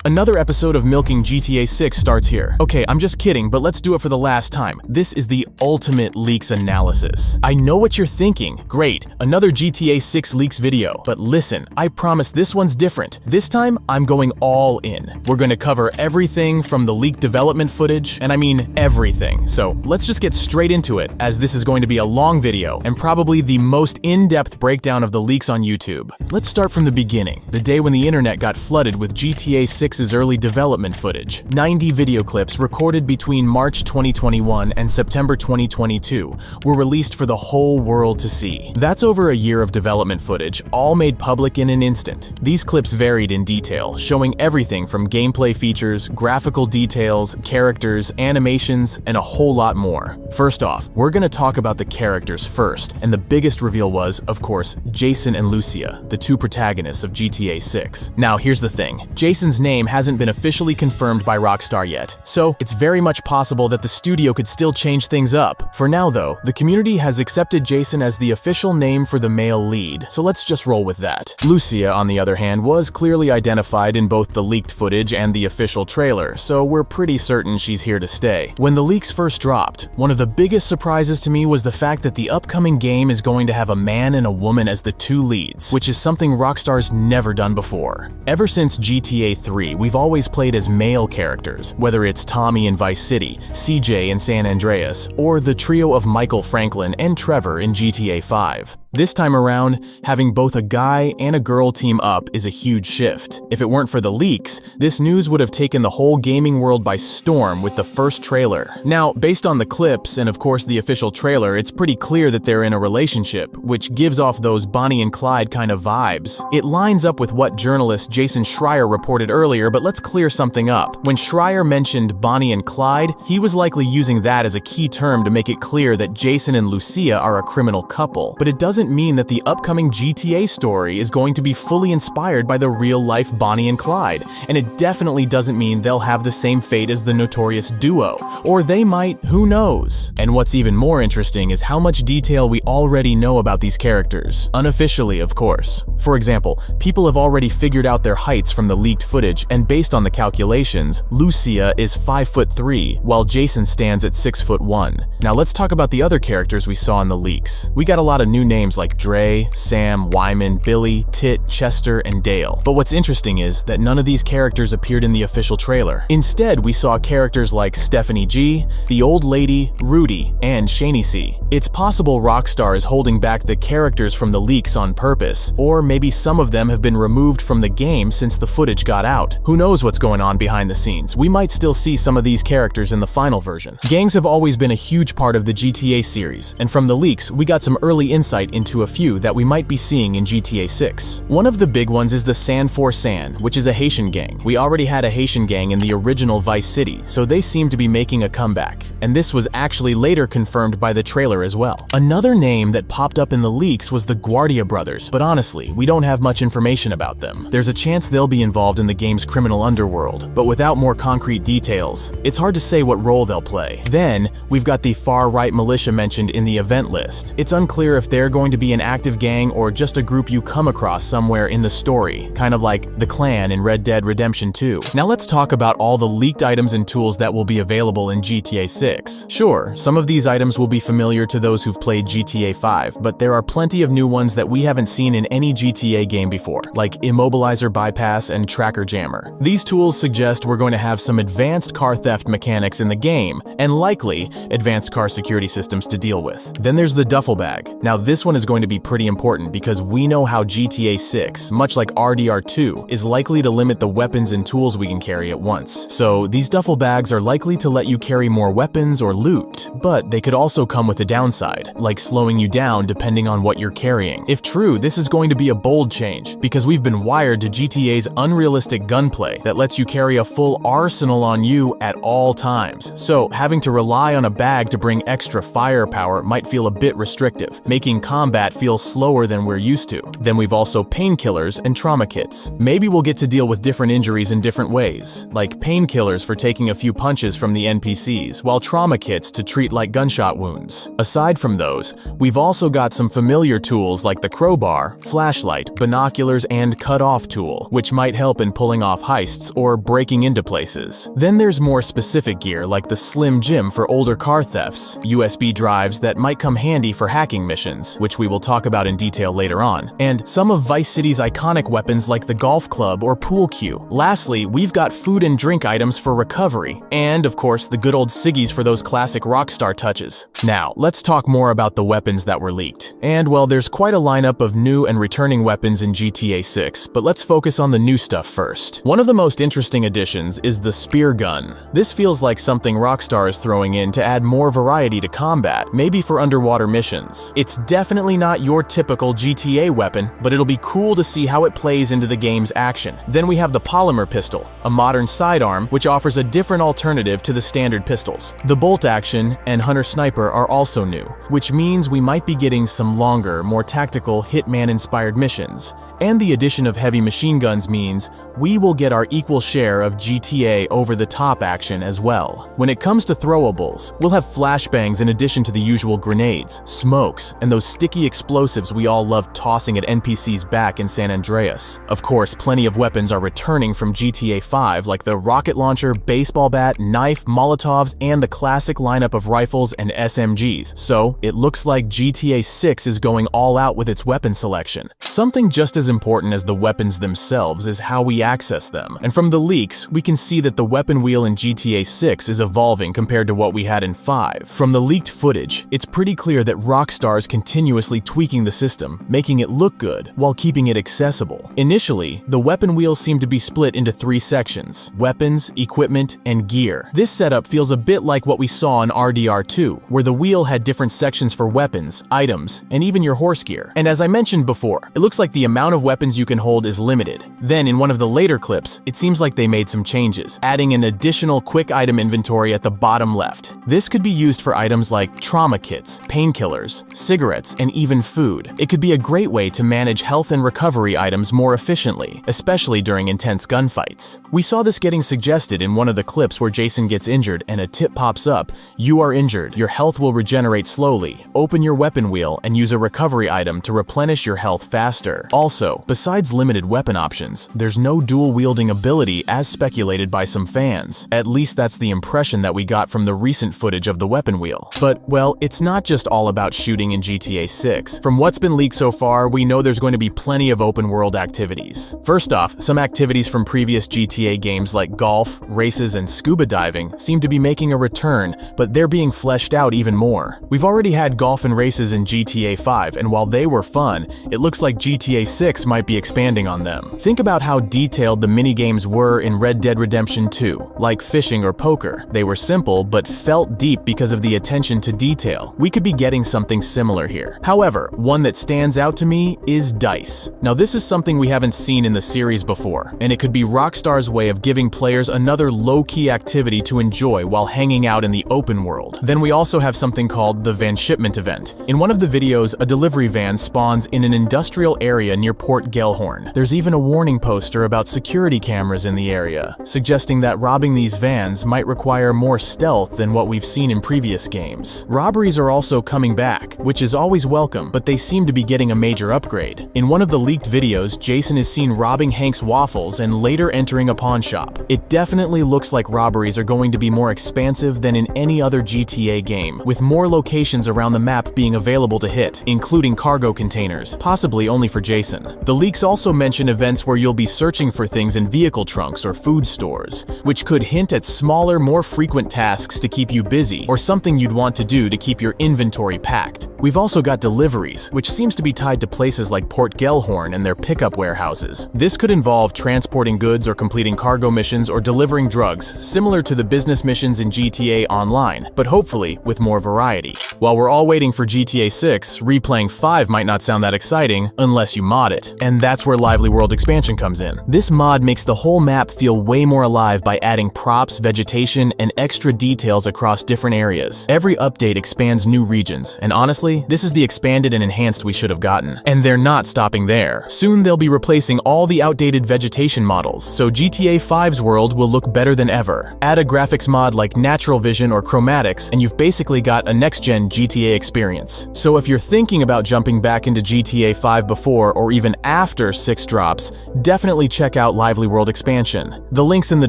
Another episode of Milking GTA 6 starts here. Okay, I'm just kidding, but let's do it for the last time. This is the ultimate leaks analysis. I know what you're thinking. Great, another GTA 6 leaks video. But listen, I promise this one's different. This time, I'm going all in. We're going to cover everything from the leaked development footage, and I mean everything. So let's just get straight into it, as this is going to be a long video, and probably the most in-depth breakdown of the leaks on YouTube. Let's start from the beginning, the day when the internet got flooded with GTA 6's early development footage. 90 video clips recorded between March 2021 and September 2022 were released for the whole world to see. That's over a year of development footage, all made public in an instant. These clips varied in detail, showing everything from gameplay features, graphical details, characters, animations, and a whole lot more. First off, we're gonna talk about the characters first, and the biggest reveal was, of course, Jason and Lucia, the two protagonists of GTA 6. Now, here's the thing. Jason's name hasn't been officially confirmed by Rockstar yet, so it's very much possible that the studio could still change things up. For now, though, the community has accepted Jason as the official name for the male lead, so let's just roll with that. Lucia, on the other hand, was clearly identified in both the leaked footage and the official trailer, so we're pretty certain she's here to stay. When the leaks first dropped, one of the biggest surprises to me was the fact that the upcoming game is going to have a man and a woman as the two leads, which is something Rockstar's never done before. Ever since GTA 3, we've always played as male characters, whether it's Tommy in Vice City, CJ in San Andreas, or the trio of Michael, Franklin, and Trevor in GTA 5. This time around, having both a guy and a girl team up is a huge shift. If it weren't for the leaks, this news would have taken the whole gaming world by storm with the first trailer. Now, based on the clips and of course the official trailer, it's pretty clear that they're in a relationship, which gives off those Bonnie and Clyde kind of vibes. It lines up with what journalist Jason Schreier reported earlier, but let's clear something up. When Schreier mentioned Bonnie and Clyde, he was likely using that as a key term to make it clear that Jason and Lucia are a criminal couple, but it doesn't mean that the upcoming GTA story is going to be fully inspired by the real-life Bonnie and Clyde, and it definitely doesn't mean they'll have the same fate as the notorious duo. Or they might, who knows? And what's even more interesting is how much detail we already know about these characters, unofficially of course. For example, people have already figured out their heights from the leaked footage, and based on the calculations, Lucia is 5'3", while Jason stands at 6'1". Now let's talk about the other characters we saw in the leaks. We got a lot of new names like Dre, Sam, Wyman, Billy, Tit, Chester, and Dale. But what's interesting is that none of these characters appeared in the official trailer. Instead, we saw characters like Stephanie G, the Old Lady, Rudy, and Shani C. It's possible Rockstar is holding back the characters from the leaks on purpose, or maybe some of them have been removed from the game since the footage got out. Who knows what's going on behind the scenes? We might still see some of these characters in the final version. Gangs have always been a huge part of the GTA series, and from the leaks, we got some early insight into a few that we might be seeing in GTA 6. One of the big ones is the San for San, which is a Haitian gang. We already had a Haitian gang in the original Vice City, so they seem to be making a comeback, and this was actually later confirmed by the trailer as well. Another name that popped up in the leaks was the Guardia brothers, but honestly, we don't have much information about them. There's a chance they'll be involved in the game's criminal underworld, but without more concrete details, it's hard to say what role they'll play. Then, we've got the far-right militia mentioned in the event list. It's unclear if they're going to be an active gang or just a group you come across somewhere in the story, kind of like the Clan in Red Dead Redemption 2. Now let's talk about all the leaked items and tools that will be available in GTA 6. Sure, some of these items will be familiar to those who've played GTA 5, but there are plenty of new ones that we haven't seen in any GTA game before, like Immobilizer Bypass and Tracker Jammer. These tools suggest we're going to have some advanced car theft mechanics in the game, and likely advanced car security systems to deal with. Then there's the duffel bag. Now this one is going to be pretty important because we know how GTA 6, much like RDR2, is likely to limit the weapons and tools we can carry at once. So these duffel bags are likely to let you carry more weapons or loot, but they could also come with a downside, like slowing you down depending on what you're carrying. If true, this is going to be a bold change, because we've been wired to GTA's unrealistic gunplay that lets you carry a full arsenal on you at all times. So having to rely on a bag to bring extra firepower might feel a bit restrictive, making combat combat feels slower than we're used to. Then we've also painkillers and trauma kits. Maybe we'll get to deal with different injuries in different ways, like painkillers for taking a few punches from the NPCs, while trauma kits to treat like gunshot wounds. Aside from those, we've also got some familiar tools like the crowbar, flashlight, binoculars, and cut-off tool, which might help in pulling off heists or breaking into places. Then there's more specific gear like the Slim Jim for older car thefts, USB drives that might come handy for hacking missions, which we will talk about in detail later on, and some of Vice City's iconic weapons like the golf club or pool cue. Lastly, we've got food and drink items for recovery, and of course the good old ciggies for those classic Rockstar touches. Now, let's talk more about the weapons that were leaked. And well, there's quite a lineup of new and returning weapons in GTA 6, but let's focus on the new stuff first. One of the most interesting additions is the spear gun. This feels like something Rockstar is throwing in to add more variety to combat, maybe for underwater missions. It's definitely not your typical GTA weapon, but it'll be cool to see how it plays into the game's action. Then we have the polymer pistol, a modern sidearm which offers a different alternative to the standard pistols. The bolt action and hunter sniper are also new, which means we might be getting some longer, more tactical Hitman-inspired missions. And the addition of heavy machine guns means we will get our equal share of GTA over-the-top action as well. When it comes to throwables, we'll have flashbangs in addition to the usual grenades, smokes, and those sticky explosives we all love tossing at NPCs back in San Andreas. Of course, plenty of weapons are returning from GTA 5 like the rocket launcher, baseball bat, knife, Molotovs, and the classic lineup of rifles and SMGs. So, it looks like GTA 6 is going all out with its weapon selection. Something just as important as the weapons themselves is how we access them. And from the leaks, we can see that the weapon wheel in GTA 6 is evolving compared to what we had in 5. From the leaked footage, it's pretty clear that Rockstar is continuously tweaking the system, making it look good while keeping it accessible. Initially, the weapon wheel seemed to be split into 3 sections: weapons, equipment, and gear. This setup feels a bit like what we saw in RDR2, where the wheel had different sections for weapons, items, and even your horse gear. And as I mentioned before, it looks like the amount of weapons you can hold is limited. Then in one of the later clips, it seems like they made some changes, adding an additional quick item inventory at the bottom left. This could be used for items like trauma kits, painkillers, cigarettes, and even food. It could be a great way to manage health and recovery items more efficiently, especially during intense gunfights. We saw this getting suggested in one of the clips where Jason gets injured and a tip pops up: "You are injured, your health will regenerate slowly. Open your weapon wheel and use a recovery item to replenish your health faster." Also, besides limited weapon options, there's no dual-wielding ability as speculated by some fans. At least that's the impression that we got from the recent footage of the weapon wheel. But, well, it's not just all about shooting in GTA 6. From what's been leaked so far, we know there's going to be plenty of open-world activities. First off, some activities from previous GTA games like golf, races, and scuba diving seem to be making a return, but they're being fleshed out even more. We've already had golf and races in GTA 5, and while they were fun, it looks like GTA 6 might be expanding on them. Think about how detailed the minigames were in Red Dead Redemption 2, like fishing or poker. They were simple, but felt deep because of the attention to detail. We could be getting something similar here. However, one that stands out to me is dice. Now this is something we haven't seen in the series before, and it could be Rockstar's way of giving players another low-key activity to enjoy while hanging out in the open world. Then we also have something called the Van Shipment event. In one of the videos, a delivery van spawns in an industrial area near Port Gellhorn. There's even a warning poster about security cameras in the area, suggesting that robbing these vans might require more stealth than what we've seen in previous games. Robberies are also coming back, which is always welcome, but they seem to be getting a major upgrade. In one of the leaked videos, Jason is seen robbing Hank's Waffles and later entering a pawn shop. It definitely looks like robberies are going to be more expansive than in any other GTA game, with more locations around the map being available to hit, including cargo containers, possibly only for Jason. The leaks also mention events where you'll be searching for things in vehicle trunks or food stores, which could hint at smaller, more frequent tasks to keep you busy, or something you'd want to do to keep your inventory packed. We've also got deliveries, which seems to be tied to places like Port Gellhorn and their pickup warehouses. This could involve transporting goods or completing cargo missions or delivering drugs, similar to the business missions in GTA Online, but hopefully with more variety. While we're all waiting for GTA 6, replaying 5 might not sound that exciting unless you mod it. And that's where Lively World Expansion comes in. This mod makes the whole map feel way more alive by adding props, vegetation, and extra details across different areas. Every update expands new regions, and honestly, Honestly, this is the expanded and enhanced we should have gotten. And they're not stopping there. Soon they'll be replacing all the outdated vegetation models, so GTA 5's world will look better than ever. Add a graphics mod like Natural Vision or Chromatics, and you've basically got a next-gen GTA experience. So if you're thinking about jumping back into GTA 5 before or even after 6 drops, definitely check out Lively World Expansion. The link's in the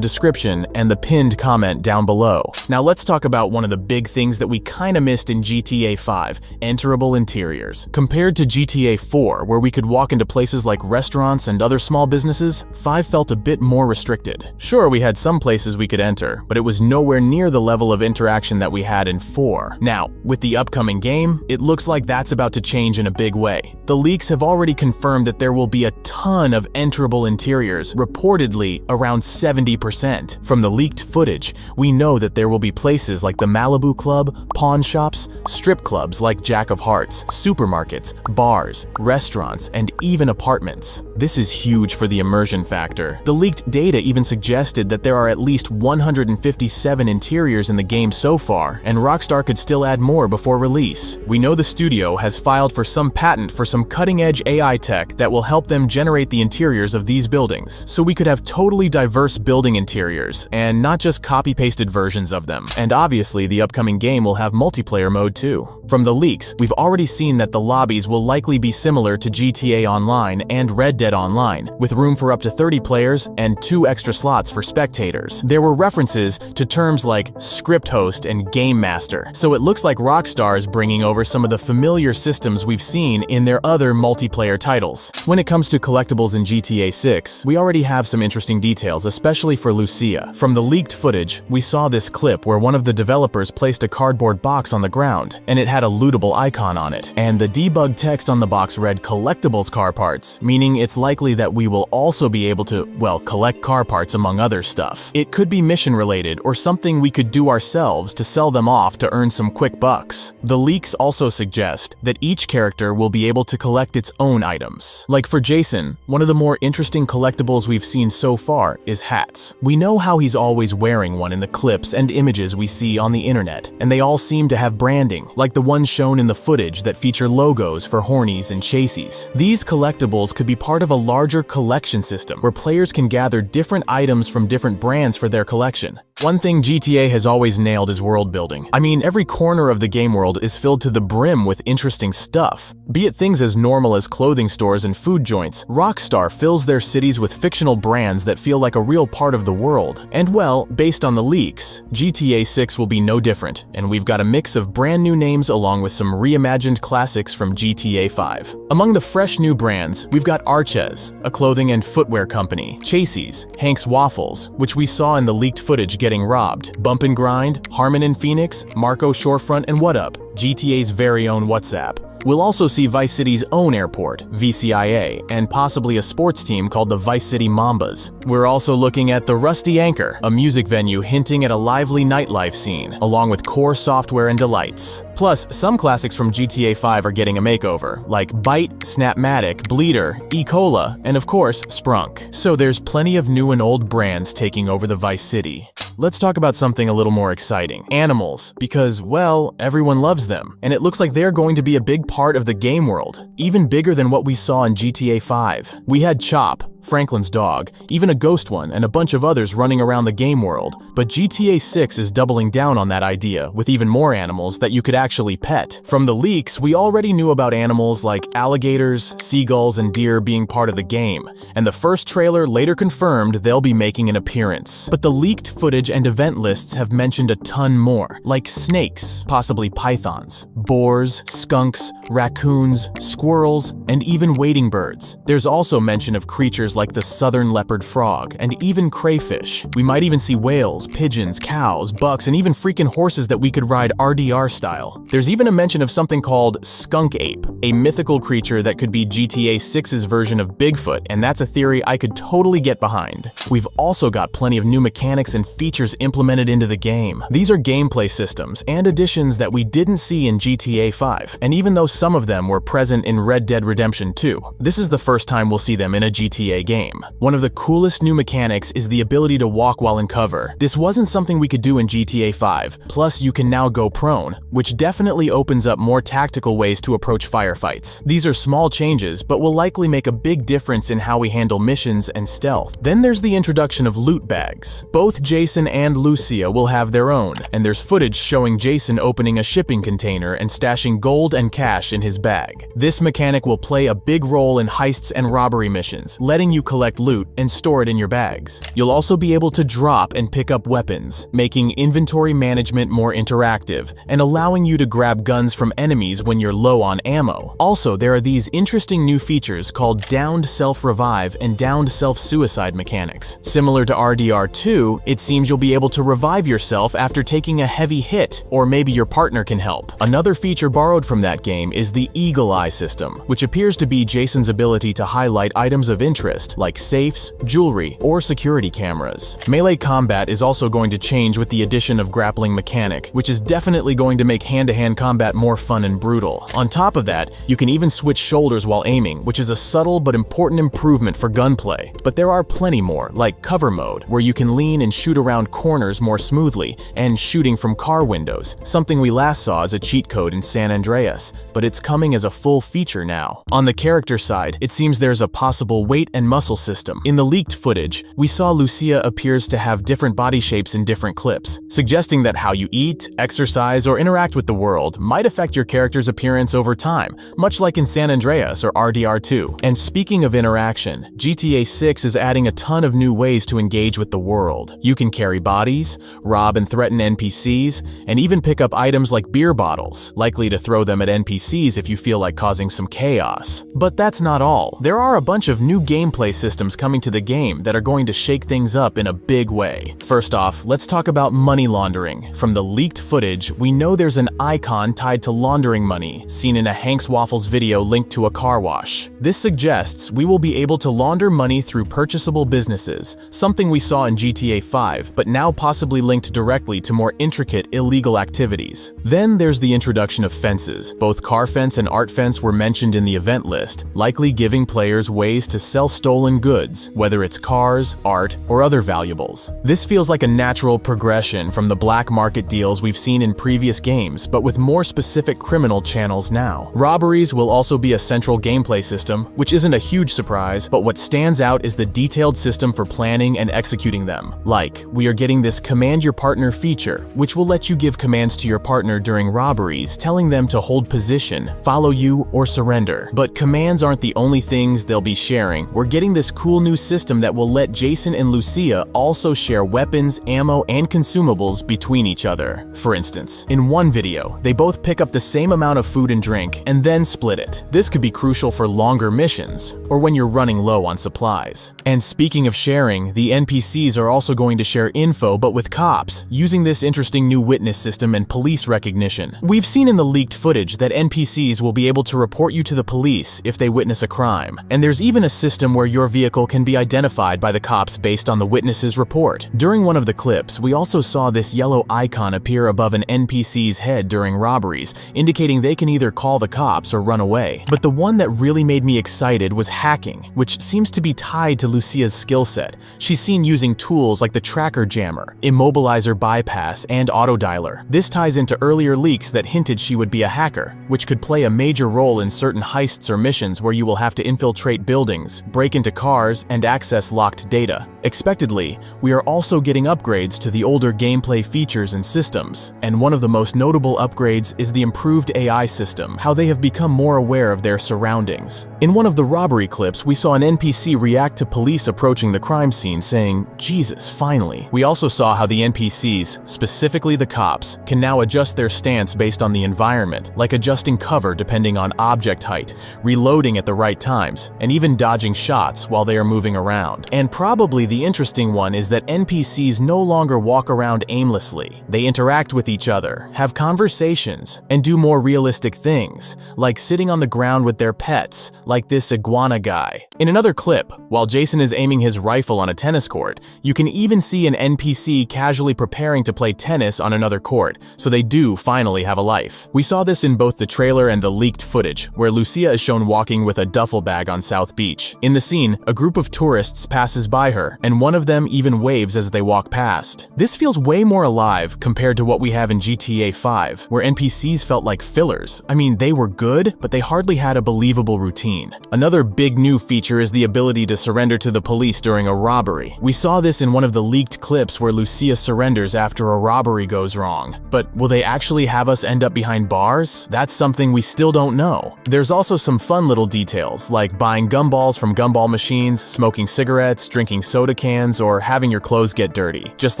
description and the pinned comment down below. Now let's talk about one of the big things that we kinda missed in GTA 5, enterable interiors. Compared to GTA 4, where we could walk into places like restaurants and other small businesses, 5 felt a bit more restricted. Sure, we had some places we could enter, but it was nowhere near the level of interaction that we had in 4. Now, with the upcoming game, it looks like that's about to change in a big way. The leaks have already confirmed that there will be a ton of enterable interiors, reportedly around 70%. From the leaked footage, we know that there will be places like the Malibu Club, pawn shops, strip clubs like Jack of Hearts, supermarkets, bars, restaurants, and even apartments. This is huge for the immersion factor. The leaked data even suggested that there are at least 157 interiors in the game so far, and Rockstar could still add more before release. We know the studio has filed for some patent for some cutting-edge AI tech that will help them generate the interiors of these buildings, so we could have totally diverse building interiors, and not just copy-pasted versions of them. And obviously, the upcoming game will have multiplayer mode too. From the leaks, we've already seen that the lobbies will likely be similar to GTA Online and Red Dead Online, with room for up to 30 players and 2 extra slots for spectators. There were references to terms like script host and game master, so it looks like Rockstar is bringing over some of the familiar systems we've seen in their other multiplayer titles. When it comes to collectibles in GTA 6, we already have some interesting details, especially for Lucia. From the leaked footage, we saw this clip where one of the developers placed a cardboard box on the ground, and it had a lootable icon on it, and the debug text on the box read collectibles car parts, meaning it's likely that we will also be able to, well, collect car parts among other stuff. It could be mission related or something we could do ourselves to sell them off to earn some quick bucks. The leaks also suggest that each character will be able to collect its own items. Like for Jason, one of the more interesting collectibles we've seen so far is hats. We know how he's always wearing one in the clips and images we see on the internet, and they all seem to have branding, like the ones shown in the footage that feature logos for Hornies and Chaseys. These collectibles could be part of a larger collection system where players can gather different items from different brands for their collection. One thing GTA has always nailed is world building. I mean, every corner of the game world is filled to the brim with interesting stuff. Be it things as normal as clothing stores and food joints, Rockstar fills their cities with fictional brands that feel like a real part of the world. And well, based on the leaks, GTA 6 will be no different, and we've got a mix of brand new names along with some reimagined classics from GTA 5. Among the fresh new brands, we've got Arches, a clothing and footwear company, Chaseys, Hank's Waffles, which we saw in the leaked footage getting robbed, Bump and Grind, Harmon and Phoenix, Marco Shorefront and What Up, GTA's very own WhatsApp. We'll also see Vice City's own airport, VCIA, and possibly a sports team called the Vice City Mambas. We're also looking at the Rusty Anchor, a music venue hinting at a lively nightlife scene, along with core software and delights. Plus, some classics from GTA 5 are getting a makeover, like Byte, Snapmatic, Bleeder, E-Cola, and of course, Sprunk. So there's plenty of new and old brands taking over the Vice City. Let's talk about something a little more exciting. Animals, because, well, everyone loves them, and it looks like they're going to be a big part of the game world, even bigger than what we saw in GTA 5. We had Chop, Franklin's dog, even a ghost one, and a bunch of others running around the game world. But GTA 6 is doubling down on that idea, with even more animals that you could actually pet. From the leaks, we already knew about animals like alligators, seagulls, and deer being part of the game, and the first trailer later confirmed they'll be making an appearance. But the leaked footage and event lists have mentioned a ton more, like snakes, possibly pythons, boars, skunks, raccoons, squirrels, and even wading birds. There's also mention of creatures like the southern leopard frog, and even crayfish. We might even see whales, pigeons, cows, bucks, and even freaking horses that we could ride RDR style. There's even a mention of something called skunk ape, a mythical creature that could be GTA 6's version of Bigfoot, and that's a theory I could totally get behind. We've also got plenty of new mechanics and features implemented into the game. These are gameplay systems and additions that we didn't see in GTA 5, and even though some of them were present in Red Dead Redemption 2, this is the first time we'll see them in a GTA GTA game. One of the coolest new mechanics is the ability to walk while in cover. This wasn't something we could do in GTA 5, plus you can now go prone, which definitely opens up more tactical ways to approach firefights. These are small changes, but will likely make a big difference in how we handle missions and stealth. Then there's the introduction of loot bags. Both Jason and Lucia will have their own, and there's footage showing Jason opening a shipping container and stashing gold and cash in his bag. This mechanic will play a big role in heists and robbery missions, letting you collect loot and store it in your bags. You'll also be able to drop and pick up weapons, making inventory management more interactive and allowing you to grab guns from enemies when you're low on ammo. Also, there are these interesting new features called downed self-revive and downed self-suicide mechanics. Similar to RDR2, it seems you'll be able to revive yourself after taking a heavy hit, or maybe your partner can help. Another feature borrowed from that game is the Eagle Eye system, which appears to be Jason's ability to highlight items of interest like safes, jewelry, or security cameras. Melee combat is also going to change with the addition of grappling mechanic, which is definitely going to make hand-to-hand combat more fun and brutal. On top of that, you can even switch shoulders while aiming, which is a subtle but important improvement for gunplay. But there are plenty more, like cover mode, where you can lean and shoot around corners more smoothly, and shooting from car windows, something we last saw as a cheat code in San Andreas, but it's coming as a full feature now. On the character side, it seems there's a possible weight and muscle system. In the leaked footage, we saw Lucia appears to have different body shapes in different clips, suggesting that how you eat, exercise, or interact with the world might affect your character's appearance over time, much like in San Andreas or RDR2. And speaking of interaction, GTA 6 is adding a ton of new ways to engage with the world. You can carry bodies, rob and threaten NPCs, and even pick up items like beer bottles, likely to throw them at NPCs if you feel like causing some chaos. But that's not all. There are a bunch of new gameplay systems coming to the game that are going to shake things up in a big way. First off, let's talk about money laundering. From the leaked footage, we know there's an icon tied to laundering money, seen in a Hank's Waffles video linked to a car wash. This suggests we will be able to launder money through purchasable businesses, something we saw in GTA 5, but now possibly linked directly to more intricate illegal activities. Then there's the introduction of fences. Both car fence and art fence were mentioned in the event list, likely giving players ways to sell stolen goods, whether it's cars, art, or other valuables. This feels like a natural progression from the black market deals we've seen in previous games, but with more specific criminal channels now. Robberies will also be a central gameplay system, which isn't a huge surprise, but what stands out is the detailed system for planning and executing them. Like, we are getting this command your partner feature, which will let you give commands to your partner during robberies, telling them to hold position, follow you, or surrender. But commands aren't the only things they'll be sharing. We're getting this cool new system that will let Jason and Lucia also share weapons, ammo, and consumables between each other. For instance, in one video, they both pick up the same amount of food and drink and then split it. This could be crucial for longer missions, or when you're running low on supplies. And speaking of sharing, the NPCs are also going to share info but with cops, using this interesting new witness system and police recognition. We've seen in the leaked footage that NPCs will be able to report you to the police if they witness a crime. And there's even a system where your vehicle can be identified by the cops based on the witness's report. During one of the clips, we also saw this yellow icon appear above an NPC's head during robberies, indicating they can either call the cops or run away. But the one that really made me excited was hacking, which seems to be tied to Lucia's skill set. She's seen using tools like the tracker jammer, immobilizer bypass, and autodialer. This ties into earlier leaks that hinted she would be a hacker, which could play a major role in certain heists or missions where you will have to infiltrate buildings, break into cars, and access locked data. Expectedly, we are also getting upgrades to the older gameplay features and systems, and one of the most notable upgrades is the improved AI system, how they have become more aware of their surroundings. In one of the robbery clips, we saw an NPC react to police approaching the crime scene saying, "Jesus, finally." We also saw how the NPCs, specifically the cops, can now adjust their stance based on the environment, like adjusting cover depending on object height, reloading at the right times, and even dodging shots while they are moving around. And probably the interesting one is that NPCs no longer walk around aimlessly. They interact with each other, have conversations, and do more realistic things, like sitting on the ground with their pets, like this iguana guy. In another clip, while Jason is aiming his rifle on a tennis court, you can even see an NPC casually preparing to play tennis on another court, so they do finally have a life. We saw this in both the trailer and the leaked footage, where Lucia is shown walking with a duffel bag on South Beach. In the scene scene, a group of tourists passes by her, and one of them even waves as they walk past. This feels way more alive compared to what we have in GTA 5, where NPCs felt like fillers. I mean, they were good, but they hardly had a believable routine. Another big new feature is the ability to surrender to the police during a robbery. We saw this in one of the leaked clips where Lucia surrenders after a robbery goes wrong. But will they actually have us end up behind bars? That's something we still don't know. There's also some fun little details, like buying gumballs from gumball machines, smoking cigarettes, drinking soda cans, or having your clothes get dirty, just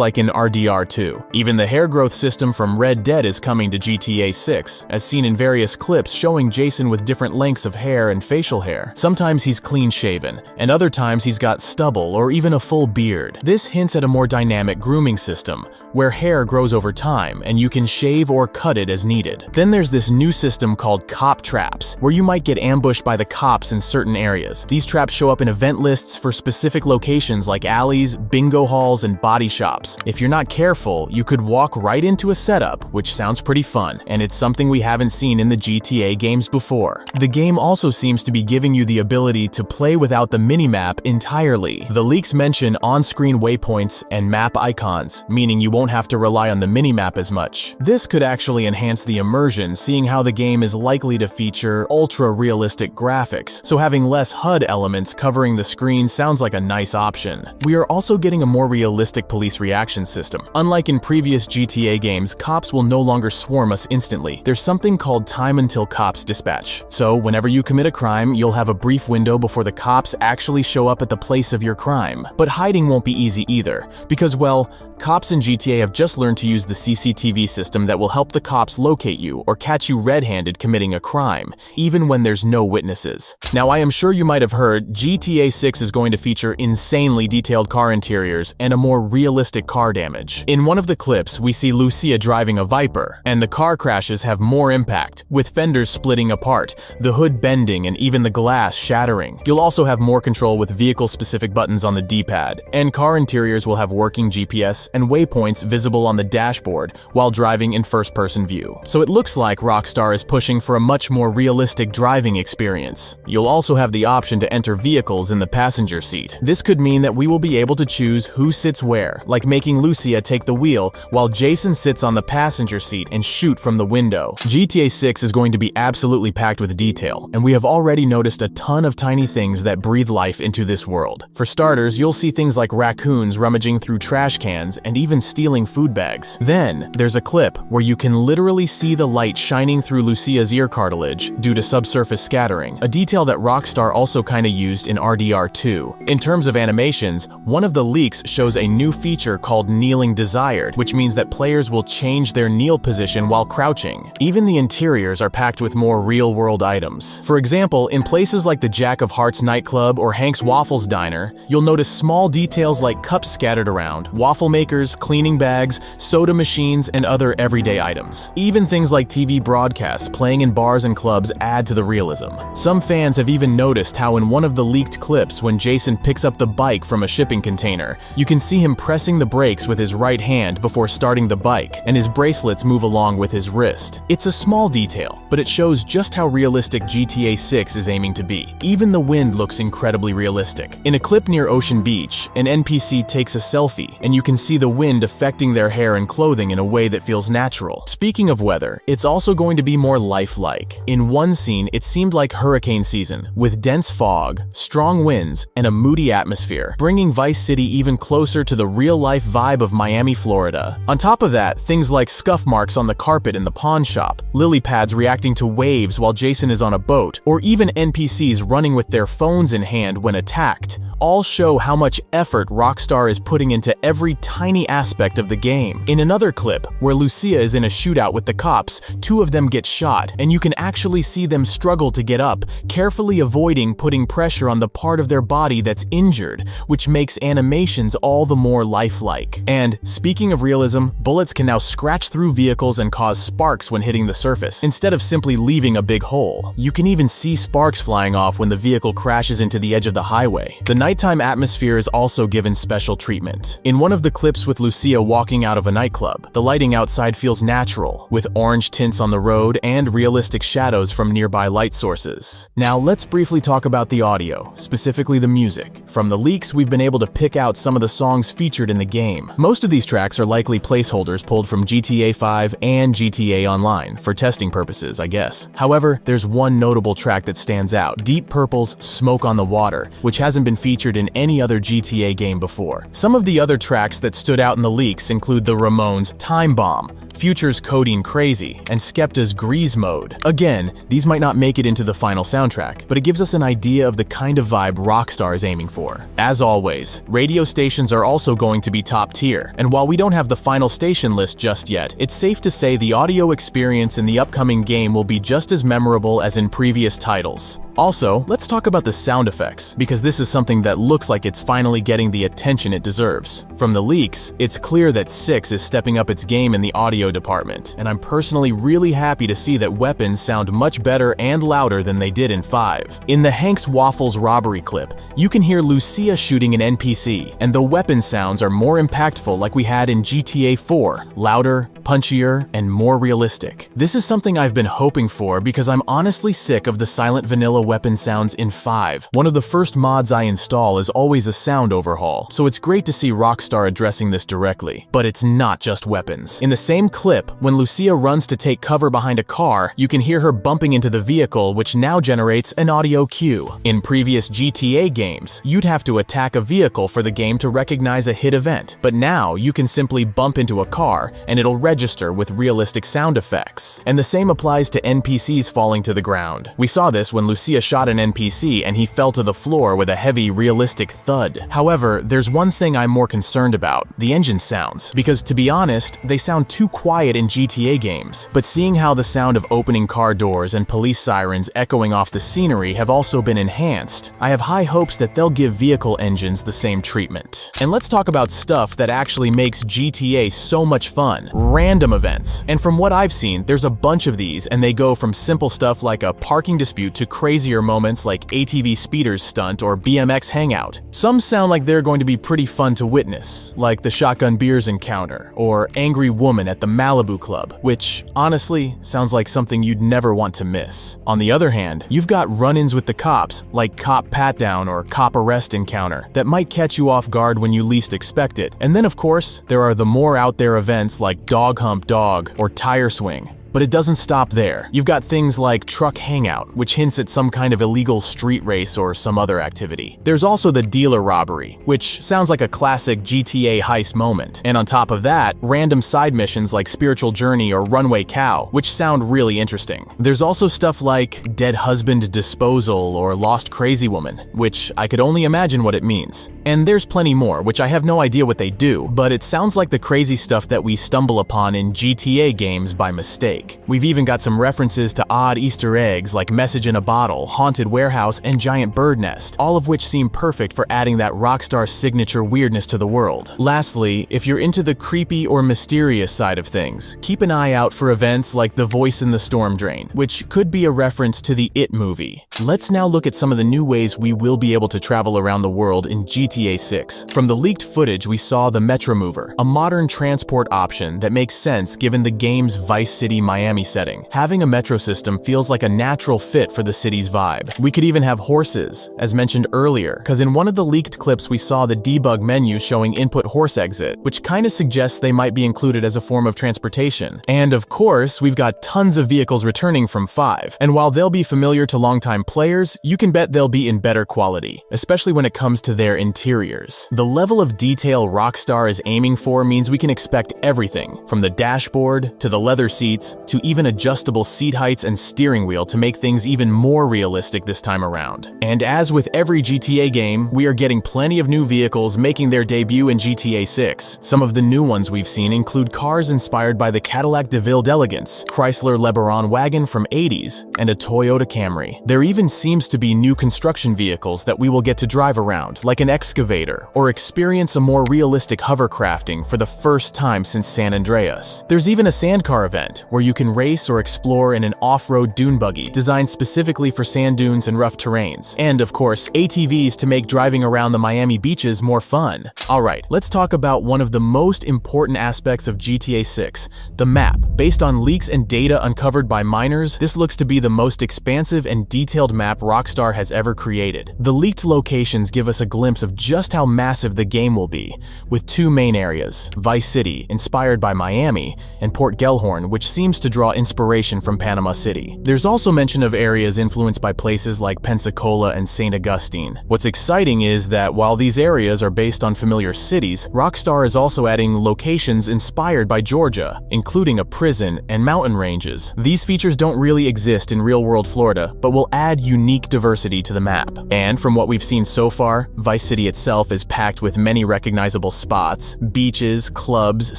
like in RDR2. Even the hair growth system from Red Dead is coming to GTA 6, as seen in various clips showing Jason with different lengths of hair and facial hair. Sometimes he's clean-shaven, and other times he's got stubble or even a full beard. This hints at a more dynamic grooming system, where hair grows over time and you can shave or cut it as needed. Then there's this new system called cop traps, where you might get ambushed by the cops in certain areas. These traps show up in event lists for specific locations like alleys, bingo halls, and body shops. If you're not careful, you could walk right into a setup, which sounds pretty fun, and it's something we haven't seen in the GTA games before. The game also seems to be giving you the ability to play without the minimap entirely. The leaks mention on-screen waypoints and map icons, meaning you won't have to rely on the minimap as much. This could actually enhance the immersion, seeing how the game is likely to feature ultra-realistic graphics, so having less HUD elements covering the screen sounds like a nice option. We are also getting a more realistic police reaction system. Unlike in previous GTA games, cops will no longer swarm us instantly. There's something called time until cops dispatch. So whenever you commit a crime, you'll have a brief window before the cops actually show up at the place of your crime. But hiding won't be easy either, because, well, cops in GTA have just learned to use the CCTV system that will help the cops locate you or catch you red-handed committing a crime, even when there's no witnesses. Now, I am sure you might have heard GTA 6 is going to feature insanely detailed car interiors and a more realistic car damage. In one of the clips, we see Lucia driving a Viper, and the car crashes have more impact, with fenders splitting apart, the hood bending, and even the glass shattering. You'll also have more control with vehicle-specific buttons on the D-pad, and car interiors will have working GPS and waypoints visible on the dashboard while driving in first-person view. So it looks like Rockstar is pushing for a much more realistic driving experience. You'll also have the option to enter vehicles in the passenger seat. This could mean that we will be able to choose who sits where, like making Lucia take the wheel while Jason sits on the passenger seat and shoot from the window. GTA 6 is going to be absolutely packed with detail, and we have already noticed a ton of tiny things that breathe life into this world. For starters, you'll see things like raccoons rummaging through trash cans and even stealing food bags. Then, there's a clip where you can literally see the light shining through Lucia's ear cartilage due to subsurface scattering, a detail that Rockstar also kinda used in RDR2. In terms of animations, one of the leaks shows a new feature called Kneeling Desired, which means that players will change their kneel position while crouching. Even the interiors are packed with more real-world items. For example, in places like the Jack of Hearts nightclub or Hank's Waffles diner, you'll notice small details like cups scattered around, waffle makers, cleaning bags, soda machines, and other everyday items. Even things like TV broadcasts playing in bars and clubs add to the realism. Some fans have even noticed how in one of the leaked clips when Jason picks up the bike from a shipping container, you can see him pressing the brakes with his right hand before starting the bike, and his bracelets move along with his wrist. It's a small detail, but it shows just how realistic GTA 6 is aiming to be. Even the wind looks incredibly realistic. In a clip near Ocean Beach, an NPC takes a selfie, and you can see the wind affecting their hair and clothing in a way that feels natural. Speaking of weather, it's also going to be more lifelike. In one scene, it seemed like hurricane season, with dense fog, strong winds, and a moody atmosphere, bringing Vice City even closer to the real-life vibe of Miami, Florida. On top of that, things like scuff marks on the carpet in the pawn shop, lily pads reacting to waves while Jason is on a boat, or even NPCs running with their phones in hand when attacked, all show how much effort Rockstar is putting into every tiny aspect of the game. In another clip, where Lucia is in a shootout with the cops, two of them get shot, and you can actually see them struggle to get up, carefully avoiding putting pressure on the part of their body that's injured, which makes animations all the more lifelike. And, speaking of realism, bullets can now scratch through vehicles and cause sparks when hitting the surface, instead of simply leaving a big hole. You can even see sparks flying off when the vehicle crashes into the edge of the highway. The nighttime atmosphere is also given special treatment. In one of the clips with Lucia walking out of a nightclub, the lighting outside feels natural, with orange tints on the road and realistic shadows from nearby light sources. Now let's briefly talk about the audio. audio, specifically the music. From the leaks, we've been able to pick out some of the songs featured in the game. Most of these tracks are likely placeholders pulled from GTA 5 and GTA Online, for testing purposes, I guess. However, there's one notable track that stands out, Deep Purple's Smoke on the Water, which hasn't been featured in any other GTA game before. Some of the other tracks that stood out in the leaks include the Ramones' Time Bomb, Future's Codeine Crazy, and Skepta's Grease Mode. Again, these might not make it into the final soundtrack, but it gives us an idea of the kind of vibe Rockstar is aiming for. As always, radio stations are also going to be top tier, and while we don't have the final station list just yet, it's safe to say the audio experience in the upcoming game will be just as memorable as in previous titles. Also, let's talk about the sound effects, because this is something that looks like it's finally getting the attention it deserves. From the leaks, it's clear that 6 is stepping up its game in the audio department, and I'm personally really happy to see that weapons sound much better and louder than they did in 5. In the Hank's Waffles robbery clip, you can hear Lucia shooting an NPC, and the weapon sounds are more impactful like we had in GTA 4, louder, punchier, and more realistic. This is something I've been hoping for because I'm honestly sick of the silent vanilla weapon sounds in 5. One of the first mods I install is always a sound overhaul, so it's great to see Rockstar addressing this directly. But it's not just weapons. In the same clip, when Lucia runs to take cover behind a car, you can hear her bumping into the vehicle, which now generates an audio cue. In previous GTA games, you'd have to attack a vehicle for the game to recognize a hit event, but now you can simply bump into a car and it'll register with realistic sound effects. And the same applies to NPCs falling to the ground. We saw this when Lucia shot an NPC and he fell to the floor with a heavy, realistic thud. However, there's one thing I'm more concerned about, the engine sounds, because to be honest, they sound too quiet in GTA games. But seeing how the sound of opening car doors and police sirens echoing off the scenery have also been enhanced, I have high hopes that they'll give vehicle engines the same treatment. And let's talk about stuff that actually makes GTA so much fun, random events. And from what I've seen, there's a bunch of these, and they go from simple stuff like a parking dispute to crazier moments like ATV speeders stunt or BMX hangout. Some sound like they're going to be pretty fun to witness, like the Shotgun Beers encounter or Angry Woman at the Malibu Club, which honestly sounds like something you'd never want to miss. On the other hand, you've got run-ins with the cops, like Cop Pat-Down or Cop Arrest encounter, that might catch you off guard when you least expect it. And then of course, there are the more out there events like Dog Hump Dog or Tire Swing. But it doesn't stop there. You've got things like Truck Hangout, which hints at some kind of illegal street race or some other activity. There's also the Dealer Robbery, which sounds like a classic GTA heist moment. And on top of that, random side missions like Spiritual Journey or Runway Cow, which sound really interesting. There's also stuff like Dead Husband Disposal or Lost Crazy Woman, which I could only imagine what it means. And there's plenty more, which I have no idea what they do, but it sounds like the crazy stuff that we stumble upon in GTA games by mistake. We've even got some references to odd Easter eggs like Message in a Bottle, Haunted Warehouse, and Giant Bird Nest, all of which seem perfect for adding that Rockstar signature weirdness to the world. Lastly, if you're into the creepy or mysterious side of things, keep an eye out for events like The Voice in the Storm Drain, which could be a reference to the It movie. Let's now look at some of the new ways we will be able to travel around the world in GTA 6. From the leaked footage, we saw the Metromover, a modern transport option that makes sense given the game's Vice City Miami setting. Having a metro system feels like a natural fit for the city's vibe. We could even have horses, as mentioned earlier, because in one of the leaked clips we saw the debug menu showing input horse exit, which kinda suggests they might be included as a form of transportation. And of course, we've got tons of vehicles returning from 5, and while they'll be familiar to longtime players, you can bet they'll be in better quality, especially when it comes to their interiors. The level of detail Rockstar is aiming for means we can expect everything, from the dashboard to the leather seats to even adjustable seat heights and steering wheel to make things even more realistic this time around. And as with every GTA game, we are getting plenty of new vehicles making their debut in GTA 6. Some of the new ones we've seen include cars inspired by the Cadillac DeVille D'Elegance, Chrysler LeBaron wagon from 80s, and a Toyota Camry. There even seems to be new construction vehicles that we will get to drive around, like an excavator, or experience a more realistic hovercrafting for the first time since San Andreas. There's even a sandcar event, where you you can race or explore in an off-road dune buggy designed specifically for sand dunes and rough terrains. And of course, ATVs to make driving around the Miami beaches more fun. Alright, let's talk about one of the most important aspects of GTA 6, the map. Based on leaks and data uncovered by miners, this looks to be the most expansive and detailed map Rockstar has ever created. The leaked locations give us a glimpse of just how massive the game will be, with two main areas: Vice City, inspired by Miami, and Port Gellhorn, which seems to draw inspiration from Panama City. There's also mention of areas influenced by places like Pensacola and St. Augustine. What's exciting is that while these areas are based on familiar cities, Rockstar is also adding locations inspired by Georgia, including a prison and mountain ranges. These features don't really exist in real-world Florida, but will add unique diversity to the map. And from what we've seen so far, Vice City itself is packed with many recognizable spots, beaches, clubs,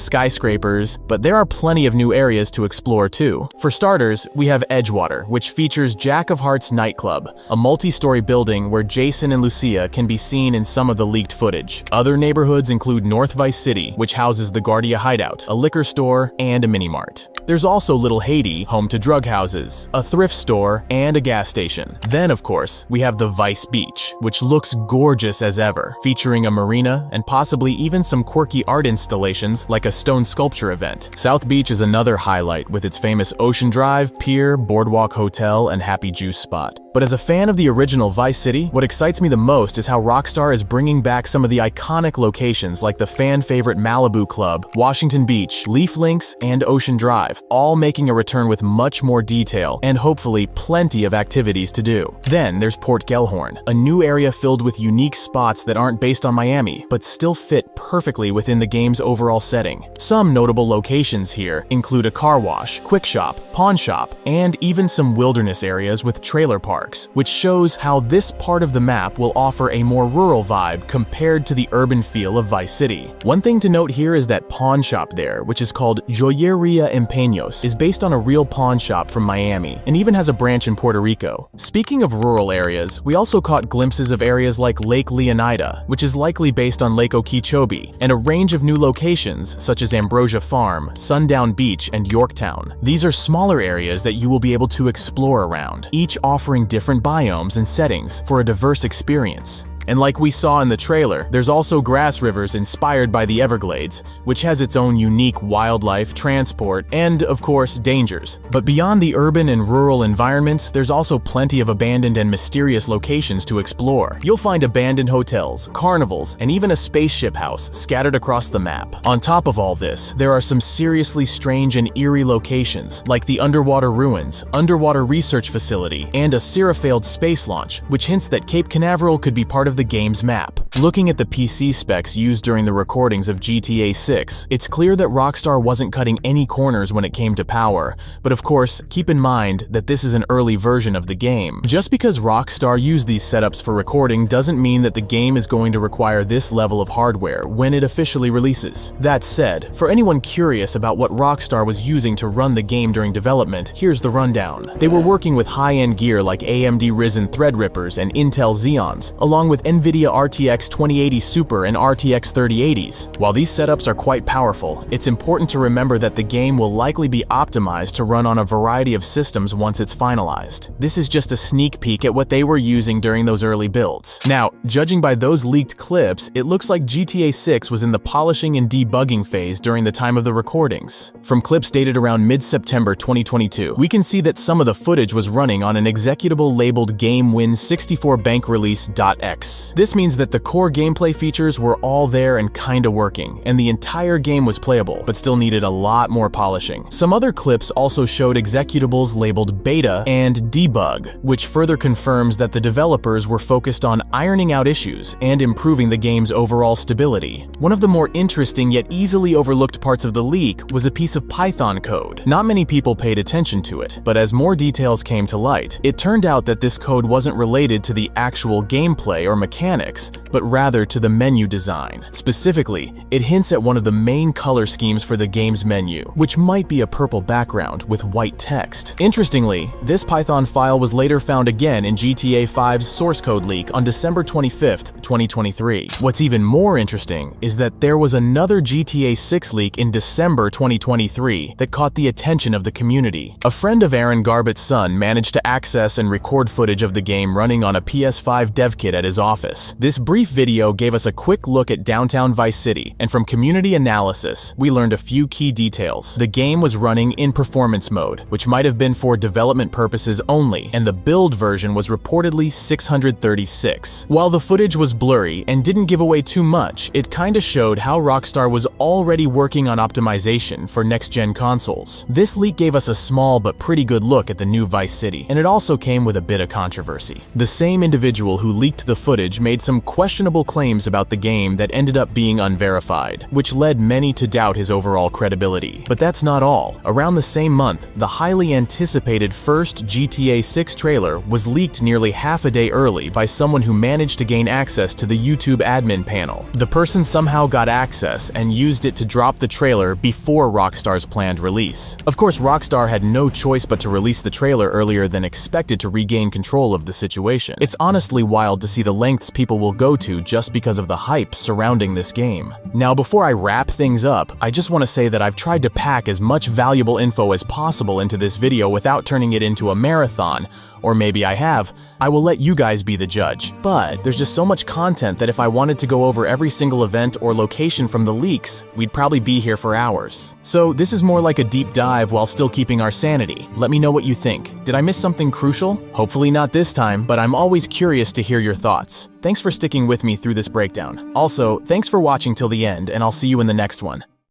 skyscrapers, but there are plenty of new areas to explore too. For starters, we have Edgewater, which features Jack of Hearts nightclub, a multi-story building where Jason and Lucia can be seen in some of the leaked footage. Other neighborhoods include North Vice City, which houses the Guardia hideout, a liquor store, and a mini-mart. There's also Little Haiti, home to drug houses, a thrift store, and a gas station. Then, of course, we have the Vice Beach, which looks gorgeous as ever, featuring a marina and possibly even some quirky art installations like a stone sculpture event. South Beach is another highlight with its famous Ocean Drive, pier, boardwalk hotel, and Happy Juice spot. But as a fan of the original Vice City, what excites me the most is how Rockstar is bringing back some of the iconic locations like the fan-favorite Malibu Club, Washington Beach, Leaf Links, and Ocean Drive, all making a return with much more detail and hopefully plenty of activities to do. Then there's Port Gellhorn, a new area filled with unique spots that aren't based on Miami, but still fit perfectly within the game's overall setting. Some notable locations here include a car wash, quick shop, pawn shop, and even some wilderness areas with trailer parks, which shows how this part of the map will offer a more rural vibe compared to the urban feel of Vice City. One thing to note here is that pawn shop there, which is called Joyeria Empeños, is based on a real pawn shop from Miami and even has a branch in Puerto Rico. Speaking of rural areas, we also caught glimpses of areas like Lake Leonida, which is likely based on Lake Okeechobee, and a range of new locations such as Ambrosia Farm, Sundown Beach, and Yorktown. These are smaller areas that you will be able to explore around, each offering different biomes and settings for a diverse experience. And like we saw in the trailer, there's also grass rivers inspired by the Everglades, which has its own unique wildlife, transport, and, of course, dangers. But beyond the urban and rural environments, there's also plenty of abandoned and mysterious locations to explore. You'll find abandoned hotels, carnivals, and even a spaceship house scattered across the map. On top of all this, there are some seriously strange and eerie locations, like the underwater ruins, underwater research facility, and a Serafailed space launch, which hints that Cape Canaveral could be part of the game's map. Looking at the PC specs used during the recordings of GTA 6, it's clear that Rockstar wasn't cutting any corners when it came to power, but of course, keep in mind that this is an early version of the game. Just because Rockstar used these setups for recording doesn't mean that the game is going to require this level of hardware when it officially releases. That said, for anyone curious about what Rockstar was using to run the game during development, here's the rundown. They were working with high-end gear like AMD Ryzen Threadrippers and Intel Xeons, along with NVIDIA RTX 2080 Super and RTX 3080s. While these setups are quite powerful, it's important to remember that the game will likely be optimized to run on a variety of systems once it's finalized. This is just a sneak peek at what they were using during those early builds. Now, judging by those leaked clips, it looks like GTA 6 was in the polishing and debugging phase during the time of the recordings. From clips dated around mid-September 2022, we can see that some of the footage was running on an executable labeled GameWin64BankRelease.x. This means that the core gameplay features were all there and kinda working, and the entire game was playable, but still needed a lot more polishing. Some other clips also showed executables labeled Beta and Debug, which further confirms that the developers were focused on ironing out issues and improving the game's overall stability. One of the more interesting yet easily overlooked parts of the leak was a piece of Python code. Not many people paid attention to it, but as more details came to light, it turned out that this code wasn't related to the actual gameplay or mechanics, but rather to the menu design. Specifically, it hints at one of the main color schemes for the game's menu, which might be a purple background with white text. Interestingly, this Python file was later found again in GTA 5's source code leak on December 25th, 2023. What's even more interesting is that there was another GTA 6 leak in December 2023 that caught the attention of the community. A friend of Aaron Garbutt's son managed to access and record footage of the game running on a PS5 dev kit at his office. This brief video gave us a quick look at downtown Vice City, and from community analysis, we learned a few key details. The game was running in performance mode, which might have been for development purposes only, and the build version was reportedly 636. While the footage was blurry and didn't give away too much, it kinda showed how Rockstar was already working on optimization for next-gen consoles. This leak gave us a small but pretty good look at the new Vice City, and it also came with a bit of controversy. The same individual who leaked the footage made some questionable claims about the game that ended up being unverified, which led many to doubt his overall credibility. But that's not all. Around the same month, the highly anticipated first GTA 6 trailer was leaked nearly half a day early by someone who managed to gain access to the YouTube admin panel. The person somehow got access and used it to drop the trailer before Rockstar's planned release. Of course, Rockstar had no choice but to release the trailer earlier than expected to regain control of the situation. It's honestly wild to see the lengths people will go to just because of the hype surrounding this game. Now, before I wrap things up, I just want to say that I've tried to pack as much valuable info as possible into this video without turning it into a marathon. Or maybe I have. I will let you guys be the judge. But there's just so much content that if I wanted to go over every single event or location from the leaks, we'd probably be here for hours. So this is more like a deep dive while still keeping our sanity. Let me know what you think. Did I miss something crucial? Hopefully not this time, but I'm always curious to hear your thoughts. Thanks for sticking with me through this breakdown. Also, thanks for watching till the end, and I'll see you in the next one.